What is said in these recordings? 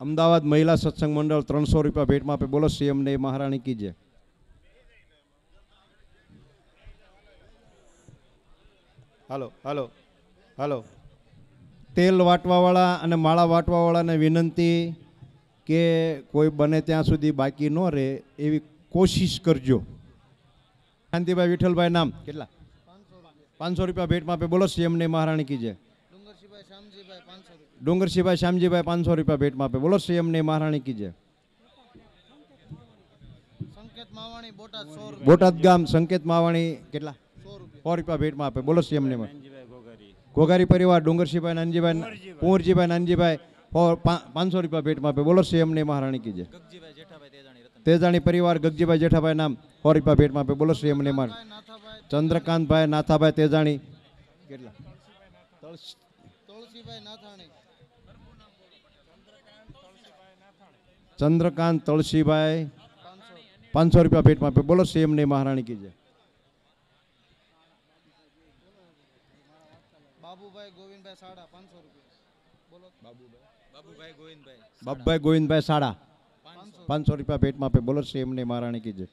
અમદાવાદ મહિલા સત્સંગ મંડળ 300 રૂપિયા ભેટમાં આપે. બોલો સીએમ ને મહારાણી કી જય. હાલો હાલો હાલો. તેલ વાટવાવાળા અને માળા વાટવાવાળાને વિનંતી કે કોઈ બને ત્યાં સુધી બાકી ન રહે એવી કોશિશ કરજો. શાંતિભાઈ વિઠ્ઠલભાઈ નામ કેટલા? 500 રૂપિયા ભેટમાં આપે. બોલો સીએમ ને મહારાણી કી જય. ડુંગરસિંહભાઈ શ્યામજીભાઈ 500 રૂપિયા ભેટમાં આપે. બોલો સીએમ ને મહારાણી કી જય. બોટાદ ગામ સંકેત માવાણી કેટલા? 100 રૂપિયા ભેટમાં આપે. બોલો સીએમ ને. ઘોઘારી પરિવાર ડુંગરસિંહભાઈ નાનજીભાઈ કુંવરજીભાઈ નાનજીભાઈ 500 રૂપિયા ભેટમાં આપે. બોલો સીએમ ને મહારાણી કી જય. તેજાણી પરિવાર ગગજીભાઈ જેઠાભાઈ નામ 100 રૂપિયા ભેટમાં આપે. બોલો સીએમ ને મહારાણી. ચંદ્રકાંતભાઈ નાથાભાઈ તેજાણી કેટલા? ચંદ્રકાંત તળસીભાઈ 500 રૂપિયા ભેટમાં આપે. બોલો સીએમ ને મહારાણી કી જય. બાબુભાઈ ગોવિંદભાઈ સાડા 500 રૂપિયા ભેટમાં આપે. બોલો સીએમ ને મહારાણી કી જય.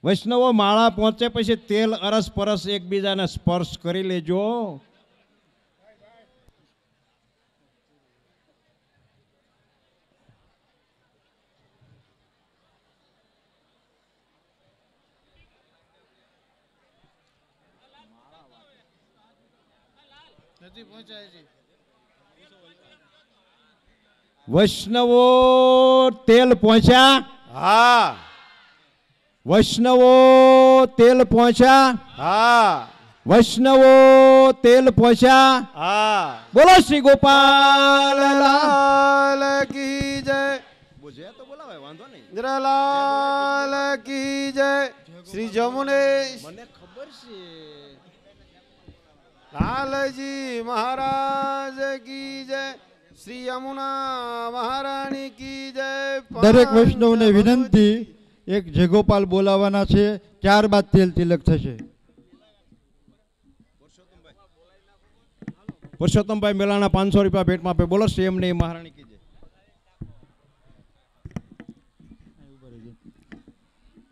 વૈષ્ણવો માળા પહોંચે પછી તેલ અરસ પરસ એકબીજાને સ્પર્શ કરી લેજો. વૈષ્ણવો તેલ પહોંચ્યા? હા. વૈષ્ણવો તેલ પહોંચ્યા? હા. વૈષ્ણવો તેલ પહોંચ્યા? હા. બોલો શ્રી ગોપાલ લાલ કી જય. બોજે તો બોલાવે વાંધો નહીં. ઇન્દ્રલાલ કી જય. શ્રી જમુનેશ મને ખબર છે. લાલજી મહારાજ કી જય. શ્રી યમુના મહારાણી કી જય. દરેક વૈષ્ણવને વિનંતી, એક જયગોપાલ બોલાવાના છે, ત્યારબાદ તેલ તિલક થશે. પુરુષોત્તમભાઈ મેલાના 500 રૂપિયા ભેટમાં આપે. બોલો સીએમ ને મહારાણી કી જય.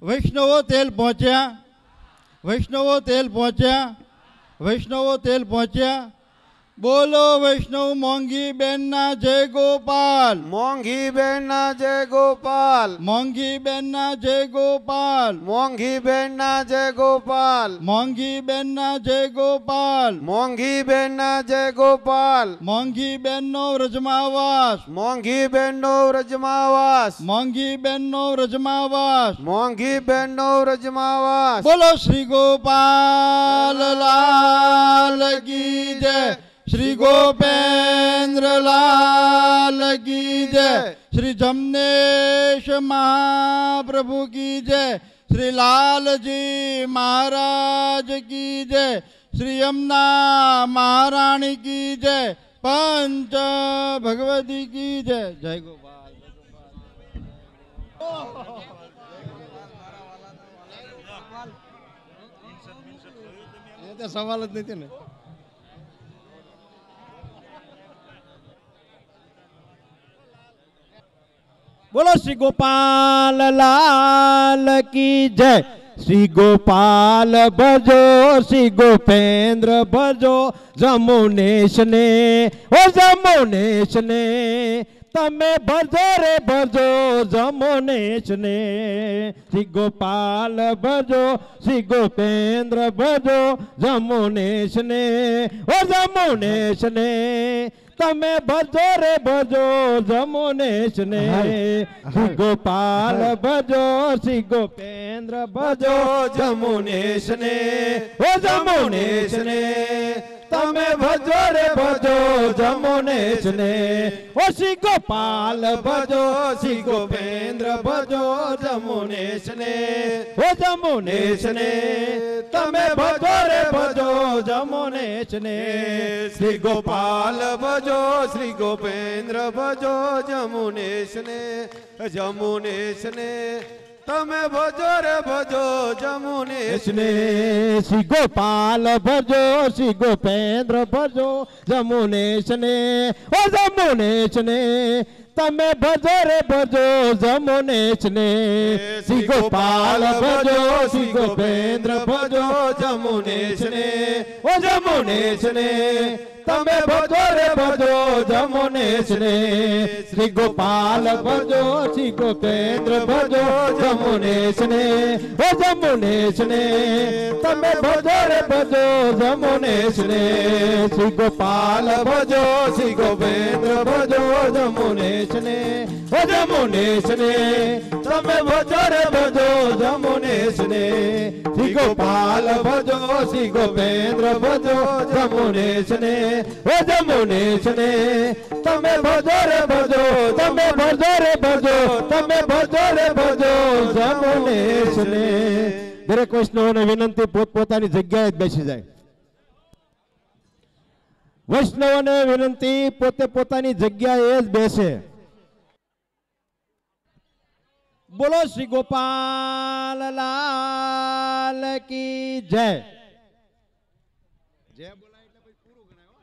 વૈષ્ણવો તેલ પહોંચ્યા? વૈષ્ણવો તેલ પહોંચ્યા? વૈષ્ણવો તેલ પહોંચ્યા? બોલો વૈષ્ણવ મોંઘી બેન ના જય ગોપાલ. મોંઘી બેન ના જય ગોપાલ. મોંઘી બેન ના જય ગોપાલ. મોંઘી બેન ના જય ગોપાલ. મોંઘી બેન ના જય ગોપાલ. મોંઘી બેન ના જય ગોપાલ. મોંઘી બેન નો વ્રજમાવાસ. મોંઘી બેન નો વ્રજમાવાસ. મોંઘી બેન નો વ્રજમાવાસ. મોંઘી બેન નો વ્રજમાવાસ. બોલો શ્રી ગોપાલ લાલ કી જય. શ્રી ગોપેન્દ્ર લાલ કી જય. શ્રી જમનેશ મહાપ્રભુ કી જય. શ્રી લાલજી મહારાજ કી જય. શ્રી યમુના મહારાણી કી જય. પંચ ભગવતી કી જય. જય ગોપાલ. સવાલ જ નથી ને. બોલો શ્રી ગોપાલ લાલ કી જય. શ્રી ગોપાલ ભજો, શ્રી ગોપેન્દ્ર ભજો, જમુનેશ ને ઓ જમુનેશ ને તમે ભજો રે ભજો જમુનેશ ને. શ્રી ગોપાલ ભજો, શ્રી ગોપેન્દ્ર ભજો, જમુનેશ ને ઓ જમુનેશ ને તમે ભજો રે ભજો જમુનેશ ને. શ્રી ગોપાલ ભજો, શ્રી ગોપેન્દ્ર ભજો, જમુનેશ ને ઓ જમુનેશ ને તમે ભજો રે ભજો જમુનેશ ને. ઓ શ્રી ગોપાલ ભજો, શ્રી ગોપેન્દ્ર ભજો, જમુનેશ ને ઓ જમુનેશ ને તમે ભજો રે ભજો જમુનેશ ને. શ્રી ગોપાલ ભજો, શ્રી ગોપેન્દ્ર ભજો, જમુનેશ ને. જમુનેશ ને તમે ભજો રે ભજો જમુનેશ ને. શ્રી ગોપાલ ભજો, શ્રી ગોપેન્દ્ર ભજો, જમુનેશ ને ઓ જમુનેશ ને તમે ભજો રે ભજો જમુનેશ ને શ્રી ગોપાલ ભજો શ્રી ગોપેન્દ્ર ભજો જમુનેશ ને ઓ જમુનેશ ને તમે ભજો રે ભજો જમુનેશ ને શ્રી ગોપાલ ભજો શ્રી ગોપેન્દ્ર ભજો જમુનેશ ને ઓ જમુનેશ ને તમે ભજો રે ભજો જમુનેશ ને શ્રી ગોપાલ ભજો શ્રી ગોપેન્દ્ર ભજો જમુનેશ ને ઓ જમુનેશ ને તમે ભજો રે ભજો જમુનેશ ને શ્રી ગોપાલ ભજો શ્રી ગોપેન્દ્ર ભજો જમુનેશ ને ઓ જમુનેશ ને તમે ભજો રે ભજો તમે ભજો રે ભજો તમે ભજો રે ભજો જમુનેશ ને દરેક વૈષ્ણવોને વિનંતી પોતપોતાની જગ્યાએ જ બેસી જાય. વૈષ્ણવોને વિનંતી પોતે પોતાની જગ્યાએ જ બેસે. બોલો શ્રી ગોપાલ લાલ કી જય. જય બોલાય એટલે પછી પૂરું ગણાય હો.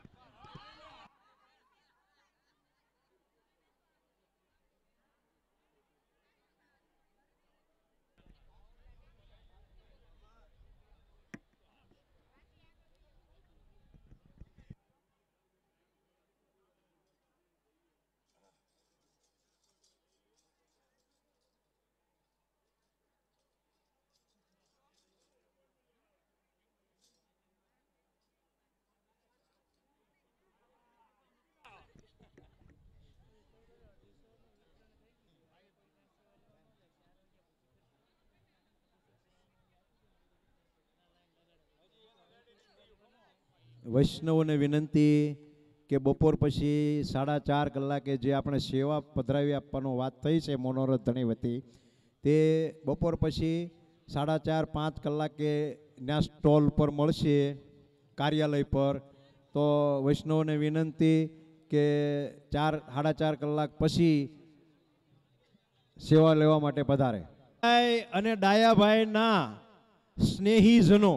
વૈષ્ણવોને વિનંતી કે બપોર પછી 4:30 કલાકે જે આપણે સેવા પધરાવી આપવાનો વાત થઈ છે મનોરથ ધણી વતી, તે બપોર પછી 4:30-5 કલાકે ત્યાં સ્ટોલ પર મળશે કાર્યાલય પર. તો વૈષ્ણવોને વિનંતી કે 4-4.5 કલાક પછી સેવા લેવા માટે પધારે. અને ડાયાભાઈના સ્નેહીજનો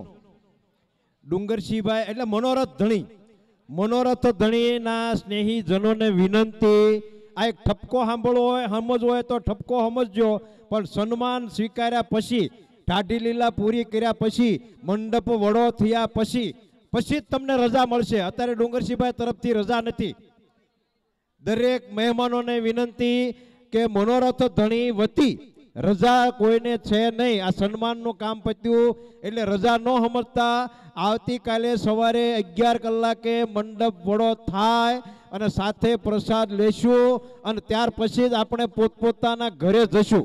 ડુંગરસિંહભાઈ એટલે મનોરથ ધણીના સ્નેહીજનોને વિનંતી, આ એક ઠપકો સાંભળવો હોય સમજવો હોય તો ઠપકો સમજજો, પણ સન્માન સ્વીકાર્યા પછી ટાઢી લીલા પૂરી કર્યા પછી મંડપ વડો થયા પછી જ તમને રજા મળશે. અત્યારે ડુંગરસિંહભાઈ તરફથી રજા નથી. દરેક મહેમાનોને વિનંતી કે મનોરથ ધણી વતી રજા કોઈને છે નહીં. આ સન્માનનું કામ પત્યું એટલે રજા ન સમજતા આવતીકાલે સવારે 11 કલાકે મંડપ વડો થાય અને સાથે પ્રસાદ લેશું અને ત્યાર પછી જ આપણે પોતપોતાના ઘરે જશું.